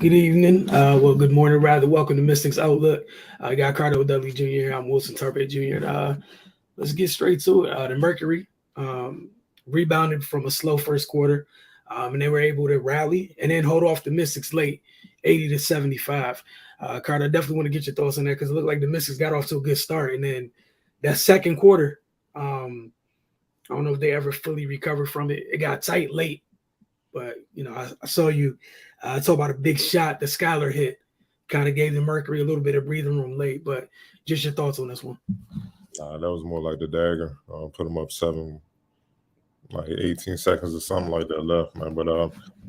Good evening. Good morning, rather. Welcome to Mystics Outlook. I got Carter Dudley Jr. here. I'm Wilson Tarpey Jr. Let's get straight to it. The Mercury um, rebounded from a slow first quarter, and they were able to rally and then hold off the Mystics late, 80-75. Carter, I definitely want to get your thoughts on that because it looked like the Mystics got off to a good start, and then that second quarter, I don't know if they ever fully recovered from it. It got tight late. But, I saw you talk about a big shot the Skylar hit. Kind of gave the Mercury a little bit of breathing room late. But just your thoughts on this one. That was more like the dagger. Put them up 7, like 18 seconds or something like that left, man. But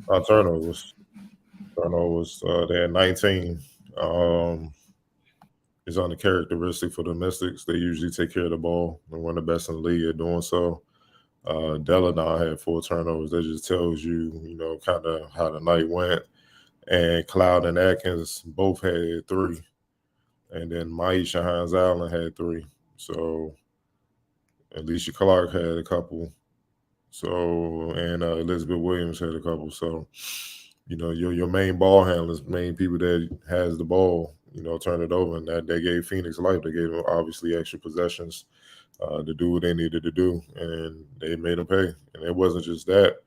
our turnovers, they had 19. It's uncharacteristic for the Mystics. They usually take care of the ball and one of the best in the league at doing so. Deladon had 4 turnovers. That just tells you, kind of how the night went. And Cloud and Atkins both had 3. And then Maisha Hines Allen had 3. So Alicia Clark had a couple. So, and Elizabeth Williams had a couple. So, your main ball handlers, main people that has the ball, turn it over. And that they gave Phoenix life. They gave them obviously extra possessions to do what they needed to do, and they made them pay. And it wasn't just that.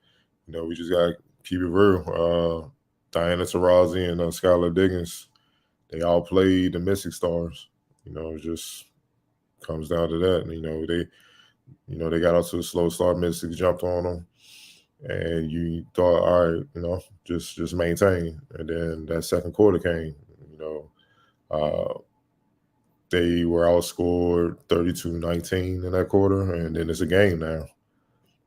We just got to keep it real. Diana Taurasi and Skylar Diggins, they all played the Mystic Stars. It just comes down to that. And, they got out to a slow start. Mystics jumped on them, and you thought, all right, just maintain. And then that second quarter came. They were outscored 32-19 in that quarter, and then it's a game now.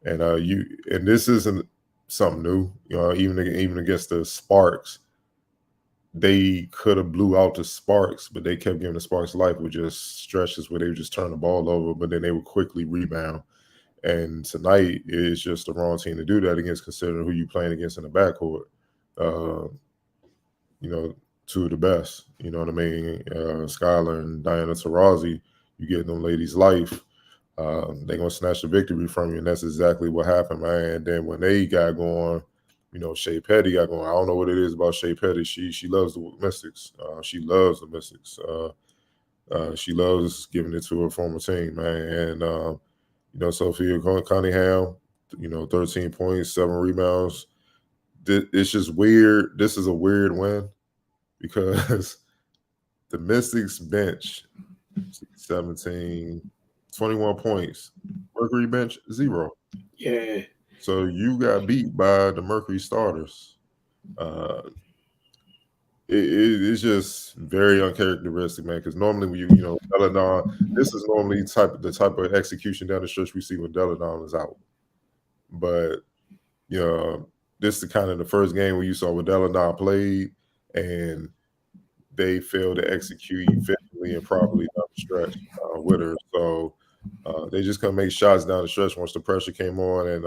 And this isn't something new. Even against the Sparks, they could have blew out the Sparks, but they kept giving the Sparks life with just stretches where they would just turn the ball over, but then they would quickly rebound. And tonight is just the wrong team to do that against, considering who you playing against in the backcourt. Two of the best, you know what I mean? Skylar and Diana Taurasi, you get them ladies' life, they're going to snatch the victory from you, and that's exactly what happened, man. And then when they got going, Shea Petty got going. I don't know what it is about Shea Petty. She loves the Mystics. She loves the Mystics. She loves giving it to her former team, man. And, Sophia Cunningham, 13 points, 7 rebounds. It's just weird. This is a weird win. Because the Mystics bench, 17, 21 points. Mercury bench, 0. Yeah. So you got beat by the Mercury starters. It's just very uncharacteristic, man. Because normally when Deladon, this is normally the type of execution down the stretch we see when Deladon is out. But this is kind of the first game where you saw what Deladon played, and they failed to execute efficiently and properly down the stretch with her. So they just couldn't make shots down the stretch once the pressure came on. And,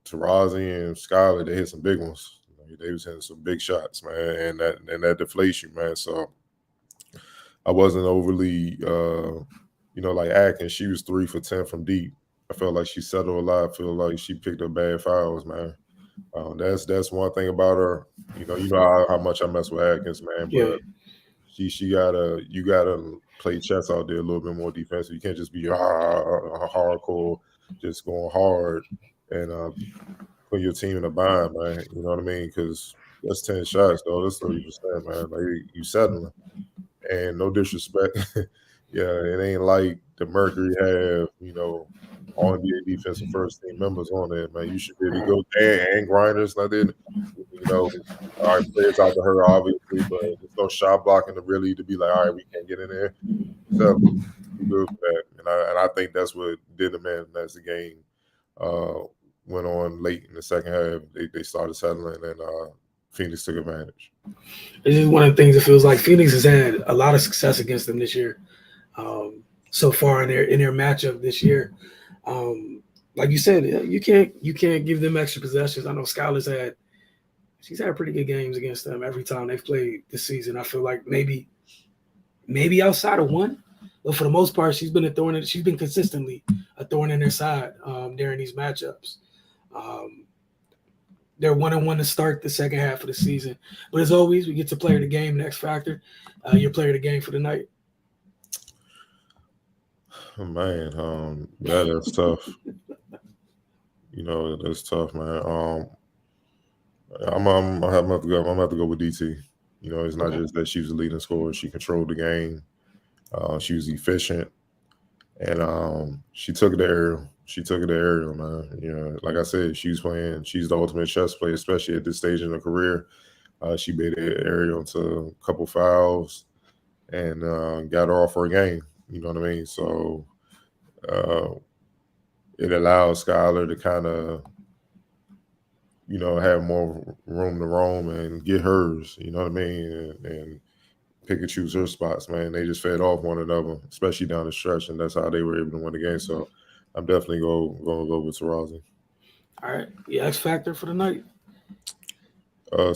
Taurasi and Skylar, they hit some big ones. They was hitting some big shots, man, and that deflates you, man. So I wasn't overly, like Atkins. She was 3 for 10 from deep. I felt like she settled a lot. I feel like she picked up bad fouls, man. That's one thing about her. You know how much I mess with Atkins, man. But you gotta play chess out there a little bit more defensive. You can't just be hardcore, just going hard and put your team in a bind, man. You know what I mean? Because that's 10 shots, though. That's 30%, man. Like you settling, and no disrespect. Yeah, it ain't like the Mercury have, all NBA defensive first team members on there, man. You should be able to go and grinders. Not then, all right, players out to her, obviously, but there's no shot blocking to be like, all right, we can't get in there. So we good for that. And I think that's what did the man as the game went on late in the second half. They started settling, and Phoenix took advantage. This is one of the things it feels like Phoenix has had a lot of success against them this year. So far in their matchup this year. Like you said, you can't give them extra possessions. I know she's had pretty good games against them every time they've played this season. I feel like maybe outside of one, but for the most part, she's been consistently a thorn in their side during these matchups. They're 1-1 to start the second half of the season. But as always, we get to player of the game, the X Factor. Your player of the game for the night. Oh, man, that's tough. That's tough, man. I'm have to go with DT. It's not Okay. just that she was the leading scorer; she controlled the game. She was efficient, and she took it to aerial. She took it to aerial, man. Like I said, she's playing. She's the ultimate chess player, especially at this stage in her career. She made it aerial into a couple fouls and got her off her game. You know what I mean? So uh, it allows Skylar to kind of have more room to roam and get hers. You know what I mean? And pick and choose her spots, man. They just fed off one another, especially down the stretch, and that's how they were able to win the game. So I'm definitely going to go with Tarazi. All right. The X Factor for the night. Uh,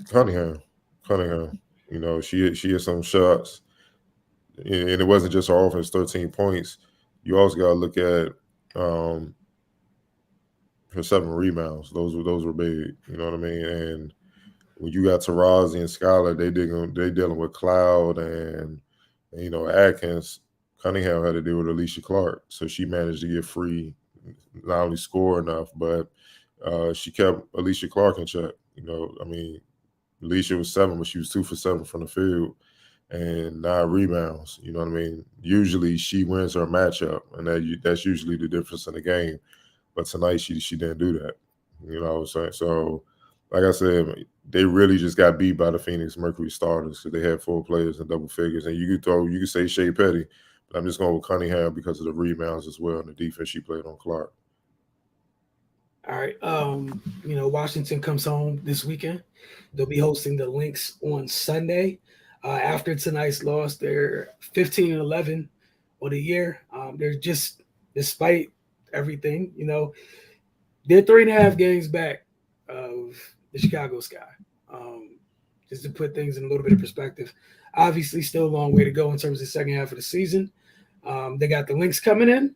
Cunningham, Cunningham. She had some shots, and it wasn't just her offense. 13 points. You also got to look at her 7 rebounds. Those were big. You know what I mean? And when you got Tarazi and Skylar, they dealing with Cloud and Atkins. Cunningham had to deal with Alicia Clark, so she managed to get free, not only score enough, but she kept Alicia Clark in check. I mean, Alicia was 7, but she was 2 for 7 from the field and 9 rebounds. You know what I mean? Usually she wins her matchup, and that's usually the difference in the game. But tonight she didn't do that. You know what I'm saying? So, like I said, they really just got beat by the Phoenix Mercury starters because they had 4 players in double figures. And you could say Shea Petty, but I'm just going with Cunningham because of the rebounds as well and the defense she played on Clark. All right. Washington comes home this weekend. They'll be hosting the Lynx on Sunday. After tonight's loss, they're 15-11 on the year. They're just, despite everything, they're 3.5 games back of the Chicago Sky. Just to put things in a little bit of perspective. Obviously, still a long way to go in terms of the second half of the season. They got the Lynx coming in,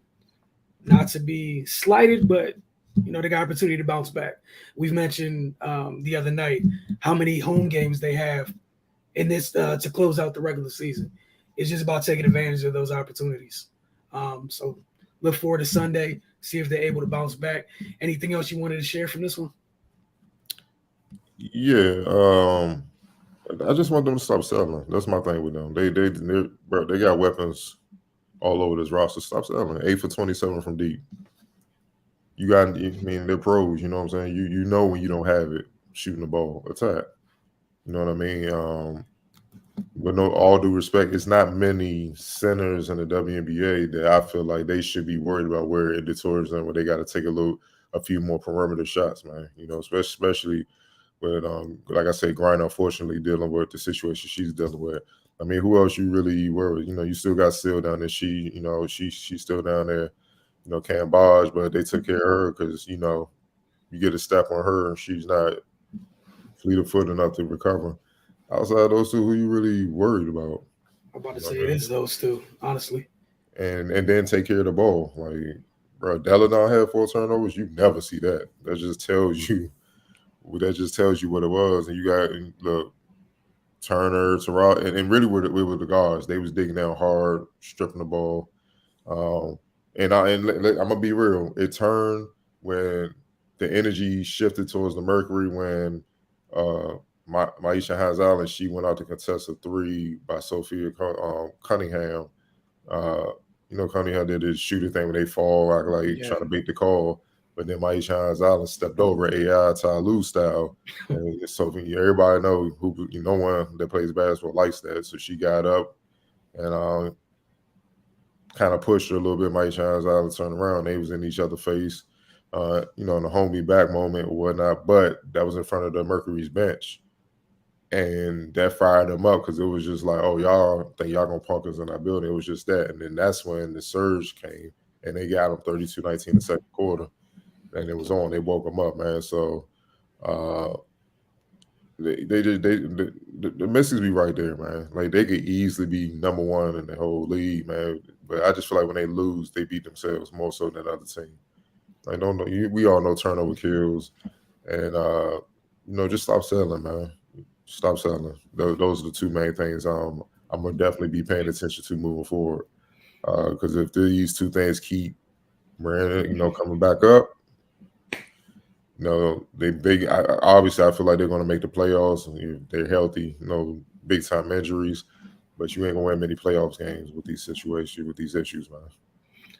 not to be slighted, but they got opportunity to bounce back. We've mentioned the other night how many home games they have in this to close out the regular season. It's just about taking advantage of those opportunities. So look forward to Sunday, see if they're able to bounce back. Anything else you wanted to share from this one? Yeah, I just want them to stop selling. That's my thing with them. They got weapons all over this roster. Stop selling. 8 for 27 from deep. I mean, they're pros. You know what I'm saying? You know when you don't have it, shooting the ball, attack. You know what I mean? With all due respect, it's not many centers in the WNBA that I feel like they should be worried about where in the tourism where they got to take a few more perimeter shots, man. Especially with like I said, Griner unfortunately dealing with the situation she's dealing with. I mean, who else you really worry? You still got Seal down there. She's still down there. Cam Bodge, but they took care of her because you get a step on her and she's not fleet of foot enough to recover. Outside of those two, who you really worried about? I'm about to You know say what I it mean? is those two, honestly. And then take care of the ball. Like, bro, Deladon had 4 turnovers. You never see that. That just tells you what it was. And you got look Turner, Terrell, and really with the guards, they was digging down hard, stripping the ball. I'm gonna be real. It turned when the energy shifted towards the Mercury when Maisha Hazal she went out to contest a 3 by Sophia Cunningham. Uh, Cunningham did his shooting thing when they fall, like Yeah. trying to beat the call. But then Maisha Hazal stepped over AI Ty style. And so everybody know no one that plays basketball likes that. So she got up and kind of pushed her a little bit. Mike Shines out and turned around. They was in each other's face, in the homie back moment or whatnot. But that was in front of the Mercury's bench. And that fired them up because it was just like, oh, y'all think y'all going to punk us in our building. It was just that. And then that's when the surge came and they got them 32-19 in the second quarter. And it was on. They woke them up, man. So the Mystics be right there, man. Like they could easily be number 1 in the whole league, man. But I just feel like when they lose, they beat themselves more so than other team. Like we all know turnover kills, and just stop selling, man. Stop selling. Those are the two main things. I'm gonna definitely be paying attention to moving forward. Because if these two things keep coming back up, obviously I feel like they're going to make the playoffs. If they're healthy, big time injuries, but you ain't gonna win many playoffs games with these situations, with these issues, man.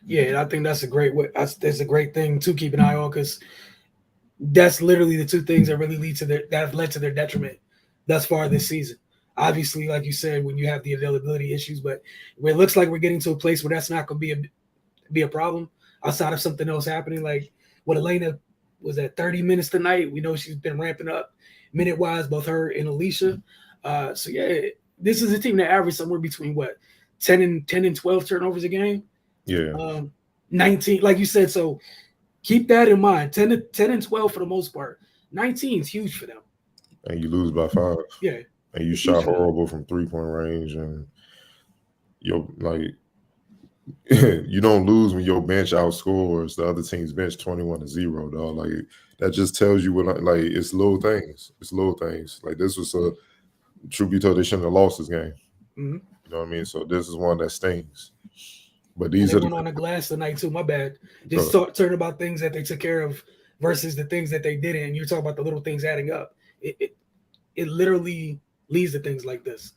Yeah, and I think that's a great way. That's a great thing to keep an eye on, because that's literally the two things that really that have led to their detriment thus far this season. Obviously, like you said, when you have the availability issues, but where it looks like we're getting to a place where that's not going to be a problem outside of something else happening. Like what Elena was at 30 minutes tonight. We know she's been ramping up minute wise, both her and Alicia. So yeah, this is a team that averaged somewhere between 10 and 12 turnovers a game. Yeah. 19, like you said. So keep that in mind. 10 and 12 for the most part. 19 is huge for them. And you lose by 5. Yeah. And you shot horrible from 3-point range, and you don't lose when your bench outscores the other team's bench 21-0, dog. Like that just tells you what, like, it's little things. It's little things. Like this was truth be told, they shouldn't have lost this game. Mm-hmm. You know what I mean? So this is one that stings. But these are on the glass tonight too. My bad. Just talking about things that they took care of versus the things that they didn't. And you're talking about the little things adding up. It literally leads to things like this.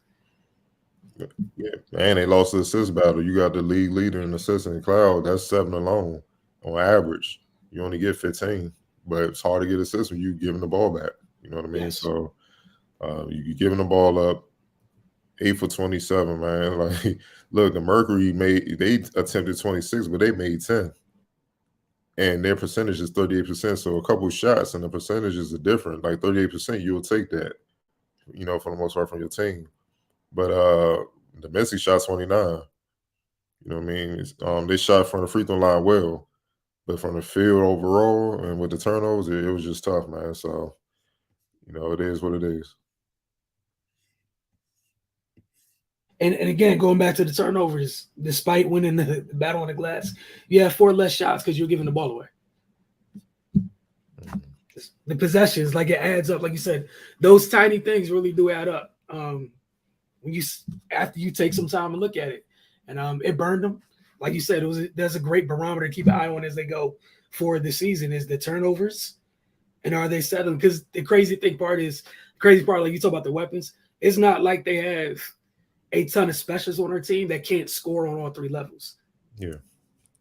Yeah, and they lost the assist battle. You got the league leader in assists in Cloud. That's 7 alone on average. You only get 15, but it's hard to get assists when you're giving the ball back. You know what I mean? Yes. So you're giving the ball up. 8 for 27, man. Like, look, the Mercury they attempted 26, but they made 10. And their percentage is 38%. So a couple of shots and the percentages are different. Like 38%, you'll take that, for the most part from your team. But the Messi shot 29. You know what I mean? They shot from the free throw line well. But from the field overall and with the turnovers, it was just tough, man. So, it is what it is. And again, going back to the turnovers, despite winning the battle on the glass, you have 4 less shots because you're giving the ball away. The possessions, like, it adds up. Like you said, those tiny things really do add up. After you take some time and look at it, and it burned them. Like you said, there's a great barometer to keep an eye on as they go forward this season is the turnovers, and are they settling? Because the crazy part, like you talk about the weapons, it's not like they have a ton of specialists on our team that can't score on all 3 levels. Yeah.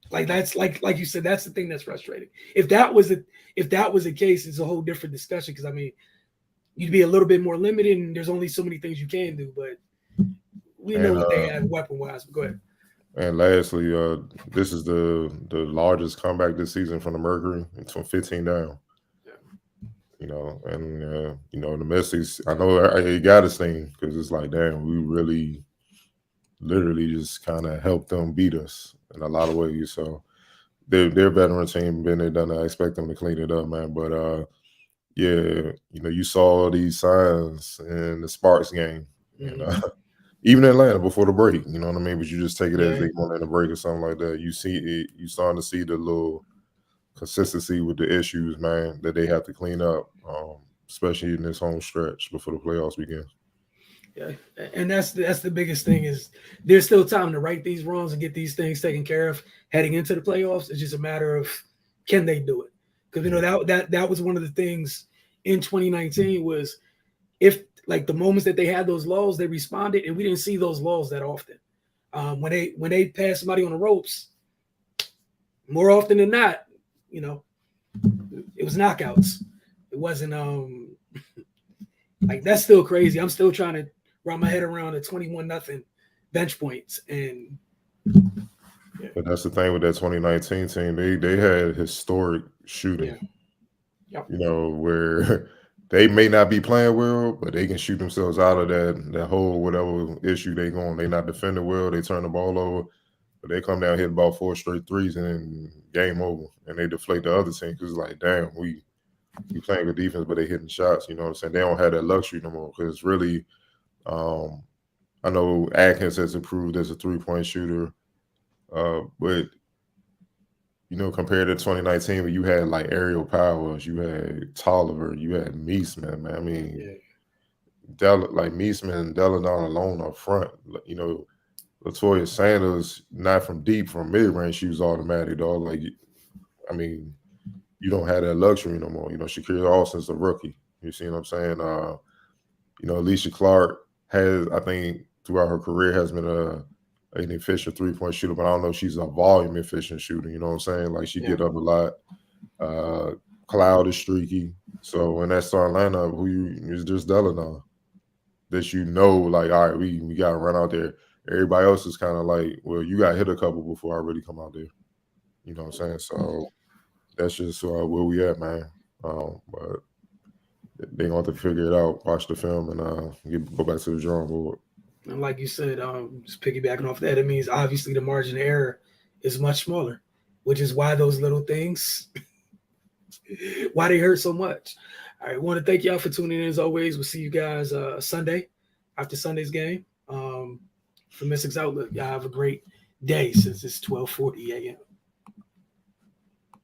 Like that's like you said, that's the thing that's frustrating. If that was the case, it's a whole different discussion. Because I mean, you'd be a little bit more limited, and there's only so many things you can do. But we know what they have weapon wise. But go ahead. And lastly, this is the largest comeback this season from the Mercury. It's from 15 down. And the Messi's, I know it got a sting because it's like, damn, we really literally just kind of helped them beat us in a lot of ways. So they're veteran team, been there, done that. I expect them to clean it up, man. But yeah, you saw these signs in the Sparks game, even in Atlanta before the break. You know what I mean? But you just take it as they going in the break or something like that. You see it, you starting to see the little consistency with the issues, man, that they have to clean up, especially in this home stretch before the playoffs begin. Yeah, and that's the biggest thing is there's still time to right these wrongs and get these things taken care of heading into the playoffs. It's just a matter of can they do it? Because that was one of the things in 2019 was if like the moments that they had those lulls, they responded, and we didn't see those lulls that often. When they passed somebody on the ropes, more often than not, it was knockouts. It wasn't like that's still crazy. I'm still trying to wrap my head around the 21-0 bench points. And but that's the thing with that 2019 team. They had historic shooting. Yeah. Yep. Where they may not be playing well, but they can shoot themselves out of that whole whatever issue they going. They not defending well. They turn the ball over. But they come down, hit about 4 straight threes, and then game over. And they deflate the other team because it's like, damn, we playing good defense, but they hitting shots. You know what I'm saying? They don't have that luxury no more because really, I know Atkins has improved as a 3-point shooter, but you know, compared to 2019, where you had like Aerial Powers, you had Tolliver, you had Meesman, man. I mean, Yeah. like Meesman and Deladon alone up front, you know, Latoya Sanders, not from deep, from mid range, she was automatic, dog. Like, I mean, you don't have that luxury no more. You know, Shakira Austin's a rookie. You see what I'm saying? You know, Alicia Clark has, I think, throughout her career has been an efficient 3-point shooter, but I don't know if she's a volume efficient shooter. You know what I'm saying? Like she get up a lot. Cloud is streaky. So in that starting lineup, is just Deladon. That you know, like, all right, we gotta run out there. Everybody else is kind of like, well, you got hit a couple before I really come out there. You know what I'm saying? So that's just where we at, man. But they gonna have to figure it out, watch the film, and go back to the drawing board. And like you said, just piggybacking off that, it means obviously the margin of error is much smaller, which is why those little things, why they hurt so much. All right, I want to thank y'all for tuning in as always. We'll see you guys Sunday after Sunday's game. For Mystics Outlook, y'all have a great day since it's 12:40 a.m.